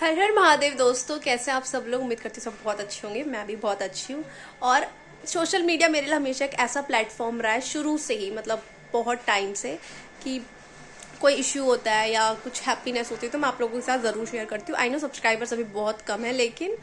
हर हर महादेव दोस्तों, कैसे आप सब लोग। उम्मीद करती हूँ सब बहुत अच्छे होंगे। मैं भी बहुत अच्छी हूँ। और सोशल मीडिया मेरे लिए हमेशा एक ऐसा प्लेटफॉर्म रहा है शुरू से ही, मतलब बहुत टाइम से, कि कोई इश्यू होता है या कुछ हैप्पीनेस होती है तो मैं आप लोगों के साथ ज़रूर शेयर करती हूँ। आई नो सब्सक्राइबर्स अभी बहुत कम है, लेकिन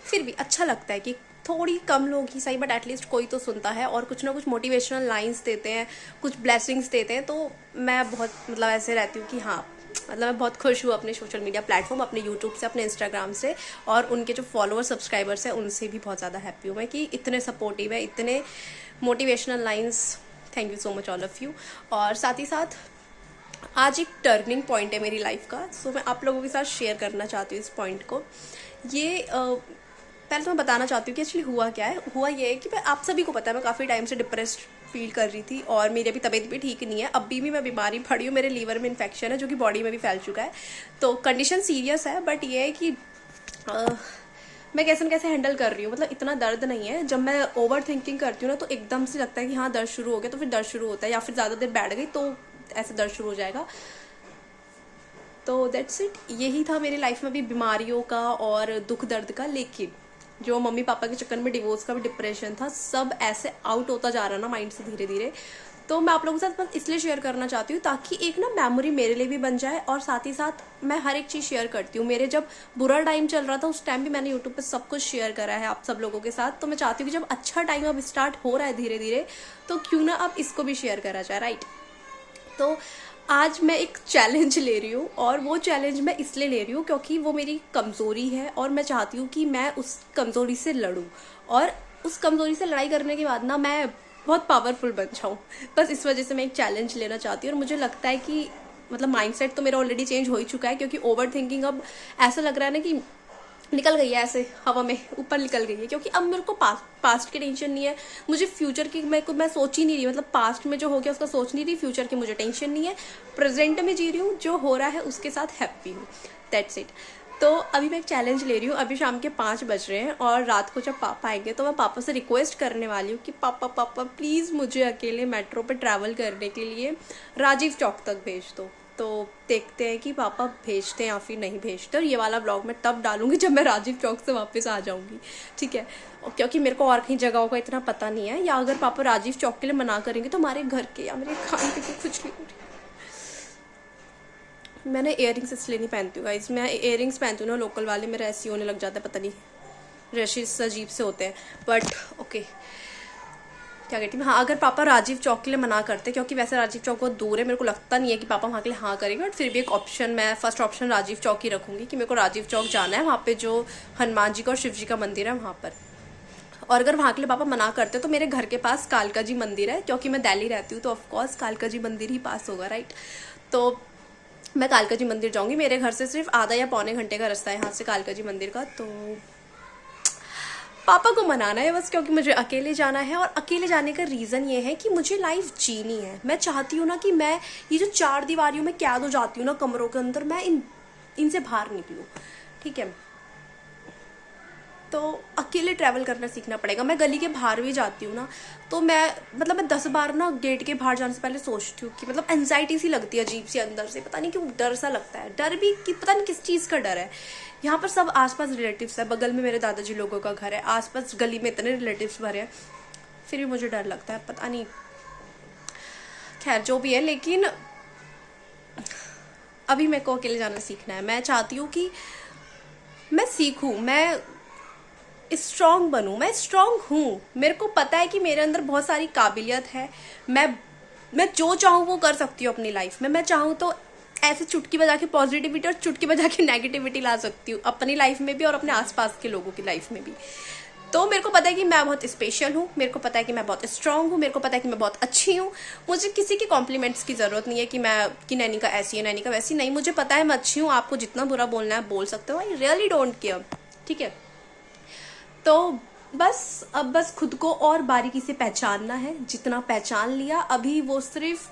फिर भी अच्छा लगता है कि थोड़ी कम लोग ही सही बट एटलीस्ट कोई तो सुनता है और कुछ ना कुछ मोटिवेशनल लाइंस देते हैं, कुछ ब्लेसिंग्स देते हैं। तो मैं बहुत मतलब ऐसे रहती हूँ कि हाँ, मतलब मैं बहुत खुश हूँ अपने सोशल मीडिया प्लेटफॉर्म, अपने यूट्यूब से, अपने इंस्टाग्राम से, और उनके जो फॉलोअर सब्सक्राइबर्स हैं उनसे भी बहुत ज़्यादा हैप्पी हूँ मैं कि इतने सपोर्टिव है, इतने motivational lines. Thank you so much all of you. और साथ ही साथ आज एक टर्निंग पॉइंट है मेरी लाइफ का, सो मैं आप लोगों के साथ शेयर करना चाहती हूँ इस पॉइंट को। ये पहले तो मैं बताना चाहती हूँ कि एक्चुअली हुआ क्या है। हुआ ये है कि मैं, आप सभी को पता है, मैं काफ़ी टाइम से डिप्रेस्ड फील कर रही थी और मेरी अभी तबीयत भी ठीक नहीं है। अभी भी मैं बीमारी पड़ी हूँ, मेरे लीवर में इन्फेक्शन है जो कि बॉडी में भी फैल चुका है। तो कंडीशन सीरियस है, बट ये है कि मैं कैसे न कैसे हैंडल कर रही हूँ। मतलब इतना दर्द नहीं है। जब मैं ओवर थिंकिंग करती हूँ ना तो एकदम से लगता है कि हाँ दर्द शुरू हो गया, तो फिर दर्द शुरू होता है, या फिर ज़्यादा देर बैठ गई तो ऐसे दर्द शुरू हो जाएगा। तो दैट्स इट। यही था मेरी लाइफ में अभी बीमारियों का और दुख दर्द का। लेकिन जो मम्मी पापा के चक्कर में डिवोर्स का भी डिप्रेशन था, सब ऐसे आउट होता जा रहा ना माइंड से धीरे धीरे। तो मैं आप लोगों के साथ बस इसलिए शेयर करना चाहती हूँ ताकि एक ना मेमोरी मेरे लिए भी बन जाए, और साथ ही साथ मैं हर एक चीज़ शेयर करती हूँ। मेरे जब बुरा टाइम चल रहा था उस टाइम भी मैंने यूट्यूब पे सब कुछ शेयर करा है आप सब लोगों के साथ। तो मैं चाहती हूँ कि जब अच्छा टाइम अब स्टार्ट हो रहा है धीरे धीरे, तो क्यों ना अब इसको भी शेयर करा जाए, राइट। तो आज मैं एक चैलेंज ले रही हूँ, और वो चैलेंज मैं इसलिए ले रही हूँ क्योंकि वो मेरी कमज़ोरी है और मैं चाहती हूँ कि मैं उस कमज़ोरी से लड़ूँ, और उस कमज़ोरी से लड़ाई करने के बाद ना मैं बहुत पावरफुल बन जाऊँ। बस इस वजह से मैं एक चैलेंज लेना चाहती हूँ। और मुझे लगता है कि मतलब माइंडसेट तो मेरा ऑलरेडी चेंज हो ही चुका है, क्योंकि ओवर थिंकिंग अब ऐसा लग रहा है ना कि निकल गई है, ऐसे हवा में ऊपर निकल गई है। क्योंकि अब मेरे को पास्ट की टेंशन नहीं है, मुझे फ्यूचर की मैं सोच ही नहीं रही। मतलब पास्ट में जो हो गया उसका सोच नहीं रही, फ्यूचर की मुझे टेंशन नहीं है। प्रेजेंट में जी रही हूँ, जो हो रहा है उसके साथ हैप्पी हूँ। That's it. तो अभी मैं एक चैलेंज ले रही हूँ। अभी शाम के 5 बज रहे हैं, और रात को जब पापा आएंगे तो मैं पापा से रिक्वेस्ट करने वाली हूँ कि पापा पापा प्लीज़ मुझे अकेले मेट्रो पे ट्रैवल करने के लिए राजीव चौक तक भेज दो। तो देखते हैं कि पापा भेजते हैं या फिर नहीं भेजते। और ये वाला ब्लॉग मैं तब डालूंगी जब मैं राजीव चौक से वापस आ जाऊंगी, ठीक है। क्योंकि मेरे को और कहीं जगहों का इतना पता नहीं है, या अगर पापा राजीव चौक के लिए मना करेंगे तो हमारे घर के या मेरे खाने के कुछ नहीं हो रही। मैंने इयररिंग्स इसलिए नहीं पहनती हूँ गाइस। मैं इयररिंग्स पहनती हूँ ना लोकल वाले, मेरे ऐसे होने लग जाता है, पता नहीं रशिस अजीब से होते हैं। बट ओके, क्या कहती हूँ, हाँ अगर पापा राजीव चौक के लिए मना करते, क्योंकि वैसे राजीव चौक बहुत दूर है, मेरे को लगता नहीं है कि पापा वहाँ के लिए हाँ करेंगे। बट फिर भी एक ऑप्शन, मैं फर्स्ट ऑप्शन राजीव चौक ही रखूँगी कि मेरे को राजीव चौक जाना है। वहाँ पे जो हनुमान जी का और शिव जी का मंदिर है वहाँ पर। और अगर वहाँ के लिए पापा मना करते तो मेरे घर के पास कालका जी मंदिर है, क्योंकि मैं दिल्ली रहती हूँ तो ऑफकोर्स कालका जी मंदिर ही पास होगा, राइट। तो मैं कालका जी मंदिर जाऊँगी। मेरे घर से सिर्फ आधा या पौने घंटे का रास्ता है यहाँ से कालका जी मंदिर का। तो पापा को मनाना है बस, क्योंकि मुझे अकेले जाना है। और अकेले जाने का रीज़न ये है कि मुझे लाइफ जीनी है। मैं चाहती हूँ ना कि मैं ये जो 4 दीवारियों में कैद हो जाती हूँ ना कमरों के अंदर, मैं इनसे बाहर निकलूँ, ठीक है। तो अकेले ट्रैवल करना सीखना पड़ेगा। मैं गली के बाहर भी जाती हूँ ना तो मैं 10 बार ना गेट के बाहर जाने से पहले सोचती हूँ कि मतलब एंजाइटी सी लगती है अजीब सी अंदर से, पता नहीं क्यों डर सा लगता है। डर भी कि पता नहीं किस चीज़ का डर है। यहाँ पर सब आसपास रिलेटिव्स है, बगल में मेरे दादाजी लोगों का घर है, आसपास गली में इतने रिलेटिव्स भरे हैं, फिर भी मुझे डर लगता है, पता नहीं। खैर जो भी है, लेकिन अभी मेरे को अकेले जाना सीखना है। मैं चाहती हूँ कि मैं सीखूँ, मैं स्ट्रांग बनूं। मैं स्ट्रांग हूँ, मेरे को पता है कि मेरे अंदर बहुत सारी काबिलियत है। मैं जो चाहूँ वो कर सकती हूँ अपनी लाइफ में। मैं चाहूँ तो ऐसे चुटकी बजा के पॉजिटिविटी और चुटकी बजा के नेगेटिविटी ला सकती हूँ अपनी लाइफ में भी और अपने आसपास के लोगों की लाइफ में भी। तो मेरे को पता है कि मैं बहुत स्पेशल हूँ, मेरे को पता है कि मैं बहुत स्ट्रांग हूँ, मेरे को पता है कि मैं बहुत अच्छी हूँ। मुझे किसी के कॉम्प्लीमेंट्स की ज़रूरत नहीं है कि नैनी का ऐसी है, नैनी का वैसी। नहीं, मुझे पता है मैं अच्छी हूँ। आपको जितना बुरा बोलना है बोल सकते हो, आई रियली डोंट केयर, ठीक है। तो बस खुद को और बारीकी से पहचानना है। जितना पहचान लिया, अभी वो सिर्फ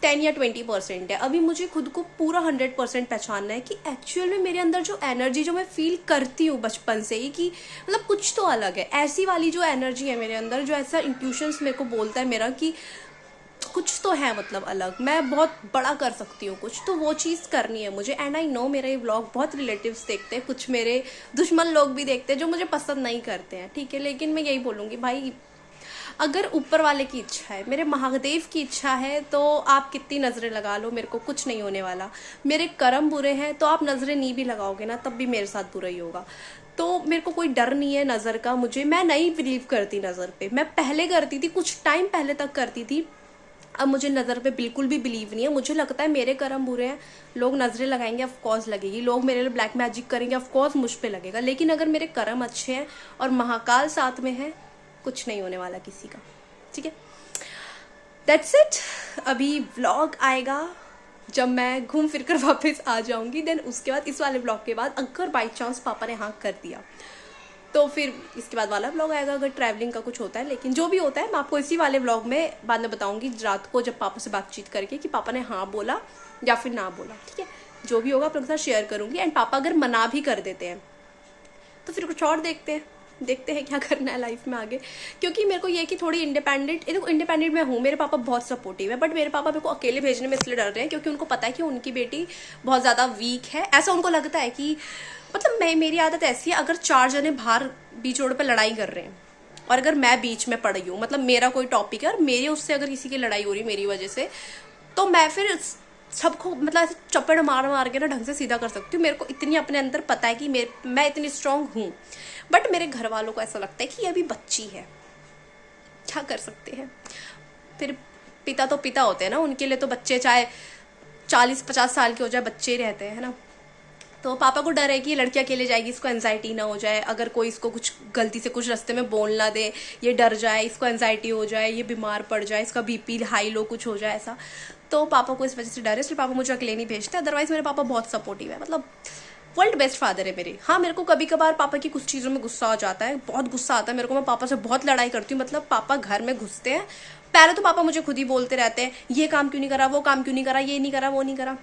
10 या 20% है। अभी मुझे खुद को पूरा 100% पहचानना है कि एक्चुअल में मेरे अंदर जो एनर्जी जो मैं फील करती हूँ बचपन से ही, कि मतलब कुछ तो अलग है। ऐसी वाली जो एनर्जी है मेरे अंदर, जो ऐसा इंट्यूशंस मेरे को बोलता है मेरा कि कुछ तो है मतलब अलग, मैं बहुत बड़ा कर सकती हूँ कुछ, तो वो चीज़ करनी है मुझे। एंड आई नो मेरा ये व्लॉग बहुत रिलेटिव्स देखते हैं, कुछ मेरे दुश्मन लोग भी देखते हैं जो मुझे पसंद नहीं करते हैं, ठीक है। लेकिन मैं यही बोलूँगी भाई, अगर ऊपर वाले की इच्छा है, मेरे महादेव की इच्छा है, तो आप कितनी नज़रें लगा लो, मेरे को कुछ नहीं होने वाला। मेरे कर्म बुरे हैं तो आप नज़रें नहीं भी लगाओगे ना, तब भी मेरे साथ बुरा ही होगा। तो मेरे को कोई डर नहीं है नज़र का। मैं नहीं बिलीव करती नज़र पे। मैं पहले करती थी, कुछ टाइम पहले तक करती थी, अब मुझे नज़र पे बिल्कुल भी बिलीव नहीं है। मुझे लगता है मेरे कर्म बुरे हैं, लोग नज़रें लगाएंगे, ऑफ कोर्स लगेगी, लोग मेरे लिए ब्लैक मैजिक करेंगे, ऑफ कोर्स मुझ पे लगेगा। लेकिन अगर मेरे कर्म अच्छे हैं और महाकाल साथ में है, कुछ नहीं होने वाला किसी का, ठीक है। That's it. अभी व्लॉग आएगा जब मैं घूम फिर कर वापस आ जाऊंगी, देन उसके बाद, इस वाले व्लॉग के बाद, अगर बाई चांस पापा ने हाँ कर दिया तो फिर इसके बाद वाला व्लॉग आएगा, अगर ट्रैवलिंग का कुछ होता है। लेकिन जो भी होता है मैं आपको इसी वाले व्लॉग में बाद में बताऊंगी, रात को जब पापा से बातचीत करके, कि पापा ने हाँ बोला या फिर ना बोला, ठीक है। जो भी होगा आप लोगों के साथ शेयर करूंगी। एंड पापा अगर मना भी कर देते हैं तो फिर कुछ और देखते हैं क्या करना है लाइफ में आगे। क्योंकि मेरे को ये है कि थोड़ी इंडिपेंडेंट मैं हूँ, मेरे पापा बहुत सपोर्टिव है, बट मेरे पापा मेरे को अकेले भेजने में इसलिए डर रहे हैं क्योंकि उनको पता है कि उनकी बेटी बहुत ज़्यादा वीक है। ऐसा उनको लगता है कि मतलब मेरी आदत ऐसी है, अगर 4 जने बाहर बीच रोड पे लड़ाई कर रहे हैं और अगर मैं बीच में पड़ गई हूँ, मतलब मेरा कोई टॉपिक है और मेरी उससे अगर किसी की लड़ाई हो रही मेरी वजह से, तो मैं फिर सबको मतलब ऐसे चप्पड़ मार के ना ढंग से सीधा कर सकती हूँ। मेरे को इतनी अपने अंदर पता है कि मैं इतनी स्ट्रांग हूँ। बट मेरे घर वालों को ऐसा लगता है कि ये अभी बच्ची है, क्या कर सकते हैं। फिर पिता तो पिता होते हैं ना, उनके लिए तो बच्चे चाहे 40-50 साल के हो जाए, बच्चे ही रहते हैं, है ना। तो पापा को डर है कि ये लड़की अकेले जाएगी, इसको एंजाइटी ना हो जाए, अगर कोई इसको कुछ गलती से कुछ रास्ते में बोल ना दे, ये डर जाए, इसको एंजाइटी हो जाए, ये बीमार पड़ जाए, इसका बीपी हाई लो कुछ हो जाए ऐसा। तो पापा को इस वजह से डर है, इसलिए पापा मुझे अकेले नहीं भेजते। अदरवाइज मेरे पापा बहुत सपोर्टिव है, मतलब वर्ल्ड बेस्ट फादर है मेरे। हाँ, मेरे को कभी कभार पापा की कुछ चीज़ों में गुस्सा आ जाता है, बहुत गुस्सा आता है मेरे को, मैं पापा से बहुत लड़ाई करती हूँ। मतलब पापा घर में घुसते हैं, पहले तो पापा मुझे खुद ही बोलते रहते हैं, ये काम क्यों नहीं करा, वो काम क्यों नहीं करा, ये नहीं करा, वो नहीं करा।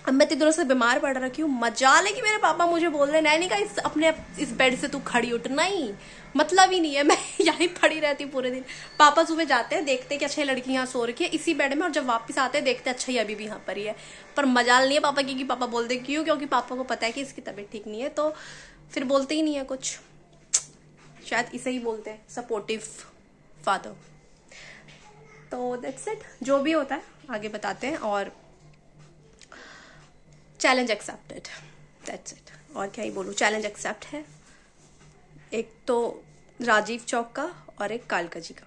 अब मैं 3 दिनों से बीमार पड़ रखी हूँ, मजाल है कि मेरे पापा मुझे बोल रहे हैं, नहीं का इस बेड से तू खड़ी उठ। नहीं, मतलब ही नहीं है, मैं यहीं पड़ी रहती हूँ पूरे दिन। पापा सुबह जाते हैं, देखते हैं कि अच्छा ये लड़की यहाँ सो रखी है इसी बेड में, और जब वापस आते हैं देखते हैं अच्छा ये अभी भी यहाँ पर ही है। पर मजाल नहीं है पापा की कि पापा बोलते क्यों, क्योंकि पापा को पता है कि इसकी तबीयत ठीक नहीं है, तो फिर बोलते ही नहीं है कुछ। शायद इसे ही बोलते हैं सपोर्टिव फादर। तो दैट्स इट। जो भी होता है आगे बताते हैं, और चैलेंज एक्सेप्टेड, दैट्स इट। और क्या ही बोलूँ, चैलेंज एक्सेप्ट है। एक तो राजीव चौक का और एक कालका जी का।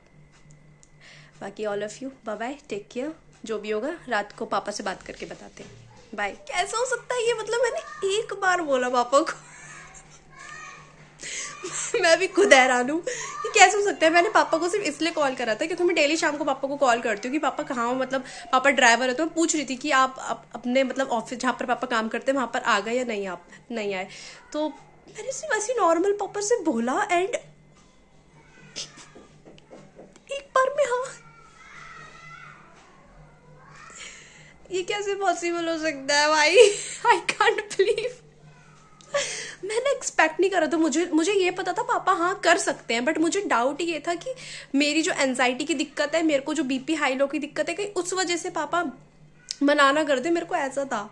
बाकी all of you bye bye, take care. जो भी होगा रात को पापा से बात करके बताते हैं। बाय। कैसा हो सकता है ये, मतलब मैंने एक बार बोला पापा को मैं भी खुद हैरान हूँ कि कैसे हो सकता है। मैंने पापा को सिर्फ इसलिए कॉल करा था क्योंकि मैं डेली शाम को पापा को कॉल करती हूँ कि पापा कहाँ हो, मतलब पापा ड्राइवर है, तो मैं पूछ रही थी कि आप अपने मतलब ऑफिस जहाँ पर पापा काम करते हैं वहाँ पर आ गए या नहीं, आप नहीं आए। तो मैंने सिर्फ ऐसे नॉर्मल पापा से बोला, एंड एक बार में हाँ, ये कैसे पॉसिबल हो सकता है भाई, आई कांट बिलीव। मैंने एक्सपेक्ट नहीं करा था। मुझे ये पता था पापा हाँ कर सकते हैं, बट मुझे डाउट ये था कि मेरी जो एंजाइटी की दिक्कत है, मेरे को जो बीपी हाई लो की दिक्कत है, कहीं उस वजह से पापा मना ना कर दे। मेरे को ऐसा था।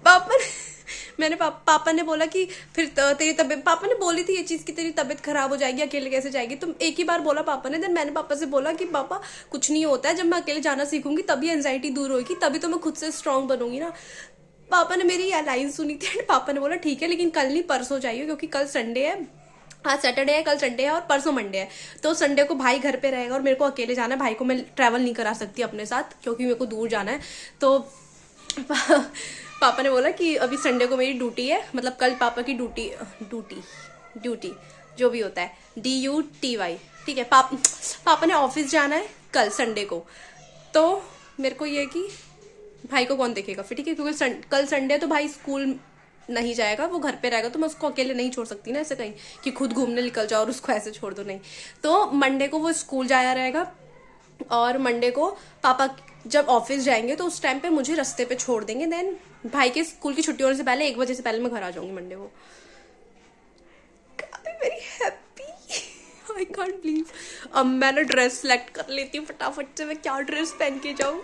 पापा ने बोला कि फिर तेरी तबीयत, पापा ने बोली थी ये चीज़ कि तेरी तबीयत खराब हो जाएगी, अकेले कैसे जाएगी। तो एक ही बार बोला पापा ने। देन मैंने पापा से बोला कि पापा कुछ नहीं होता है, जब मैं अकेले जाना सीखूंगी तभी एंजाइटी दूर होगी, तभी तो मैं खुद से स्ट्रांग बनूंगी ना। पापा ने मेरी यह लाइन सुनी थी, एंड पापा ने बोला ठीक है, लेकिन कल नहीं परसों जाइए, क्योंकि कल संडे है, आज सैटरडे है, कल संडे है और परसों मंडे है। तो संडे को भाई घर पे रहेगा और मेरे को अकेले जाना है। भाई को मैं ट्रैवल नहीं करा सकती अपने साथ क्योंकि मेरे को दूर जाना है। तो पापा ने बोला कि अभी संडे को मेरी ड्यूटी है, मतलब कल पापा की ड्यूटी जो भी होता है, DUTY, ठीक है। पापा ने ऑफिस जाना है कल संडे को। तो मेरे को ये कि भाई को कौन देखेगा फिर, ठीक है, क्योंकि कल संडे तो भाई स्कूल नहीं जाएगा, वो घर पे रहेगा, तो मैं उसको अकेले नहीं छोड़ सकती ना ऐसे कहीं कि खुद घूमने निकल जाओ और उसको ऐसे छोड़ दो, नहीं। तो मंडे को वो स्कूल जाया रहेगा, और मंडे को पापा जब ऑफिस जाएंगे तो उस टाइम पे मुझे रास्ते पे छोड़ देंगे। देन भाई के स्कूल की छुट्टी होने से पहले 1 बजे से पहले मैं घर आ जाऊंगी मंडे को। Very happy, I can't believe. अब मैं ना ड्रेस सेलेक्ट कर लेती हूँ फटाफट से, मैं क्या ड्रेस पहन के जाऊँ।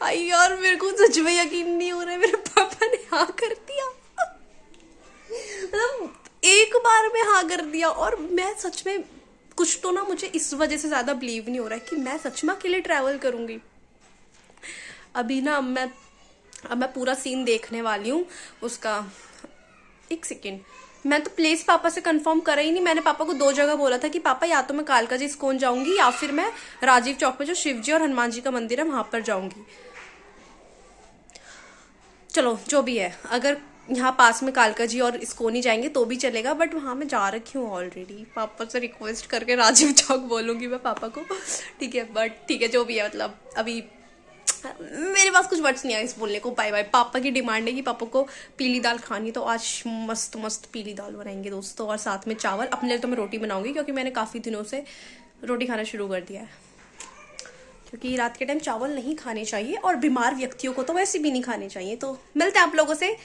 आई यार मेरे को सच में यकीन नहीं हो रहा है, मेरे पापा ने हाँ कर दिया। मतलब एक बार में हाँ कर दिया, और मैं सच में कुछ तो ना मुझे इस वजह से ज्यादा बिलीव नहीं हो रहा है कि मैं सच में अकेले ट्रैवल करूंगी। अभी ना अब मैं पूरा सीन देखने वाली हूँ उसका। एक सेकेंड, मैं तो प्लेस पापा से कंफर्म करा ही नहीं। मैंने पापा को 2 जगह बोला था कि पापा या तो मैं कालका जी इस्कॉन जाऊंगी या फिर मैं राजीव चौक पे जो शिव जी और हनुमान जी का मंदिर है वहां पर जाऊंगी। चलो जो भी है, अगर यहाँ पास में कालका जी और इस्कॉन ही जाएंगे तो भी चलेगा, बट वहाँ मैं जा रखी हूँ ऑलरेडी। पापा से रिक्वेस्ट करके राजीव चौक बोलूंगी मैं पापा को। ठीक है, बट ठीक है जो भी है, मतलब अभी मेरे पास कुछ वर्ड्स नहीं आए इस बोलने को। Bye bye. पापा की डिमांड है कि पापा को पीली दाल खानी, तो आज मस्त मस्त पीली दाल बनाएंगे दोस्तों, और साथ में चावल। अपने लिए तो मैं रोटी बनाऊंगी क्योंकि मैंने काफ़ी दिनों से रोटी खाना शुरू कर दिया है, क्योंकि रात के टाइम चावल नहीं खाने चाहिए, और बीमार व्यक्तियों को तो वैसे भी नहीं खाने चाहिए। तो मिलते हैं आप लोगों से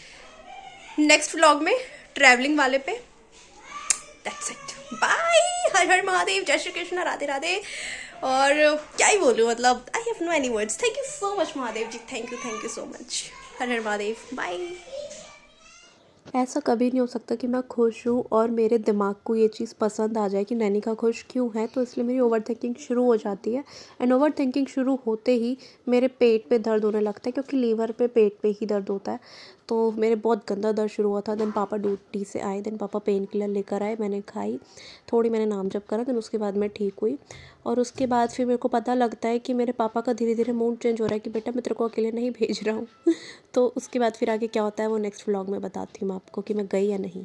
नेक्स्ट व्लॉग में ट्रैवलिंग वाले पे। That's it, bye. हर हर महादेव, जय श्री कृष्ण, राधे राधे। और क्या ही बोलूँ, मतलब I have no any words. Thank you so much Mahadev ji, thank you so much. हर हर महादेव, बाय। ऐसा कभी नहीं हो सकता कि मैं खुश हूँ और मेरे दिमाग को ये चीज़ पसंद आ जाए कि नैनिका खुश क्यों है, तो इसलिए मेरी ओवर थिंकिंग शुरू हो जाती है। एंड ओवर थिंकिंग शुरू होते ही मेरे पेट पे दर्द होने लगता है, क्योंकि लीवर पे पेट पे ही दर्द होता है। तो मेरे बहुत गंदा दर्द शुरू हुआ था। देन पापा ड्यूटी से आए, देन पापा पेन किलर लेकर आए, मैंने खाई, थोड़ी मैंने नाम जप करा, देन उसके बाद मैं ठीक हुई। और उसके बाद फिर मेरे को पता लगता है कि मेरे पापा का धीरे धीरे मूड चेंज हो रहा है कि बेटा मैं तेरे को अकेले नहीं भेज रहा हूँ। तो उसके बाद फिर आगे क्या होता है वो नेक्स्ट व्लॉग में बताती हूँ मैं आपको कि मैं गई या नहीं।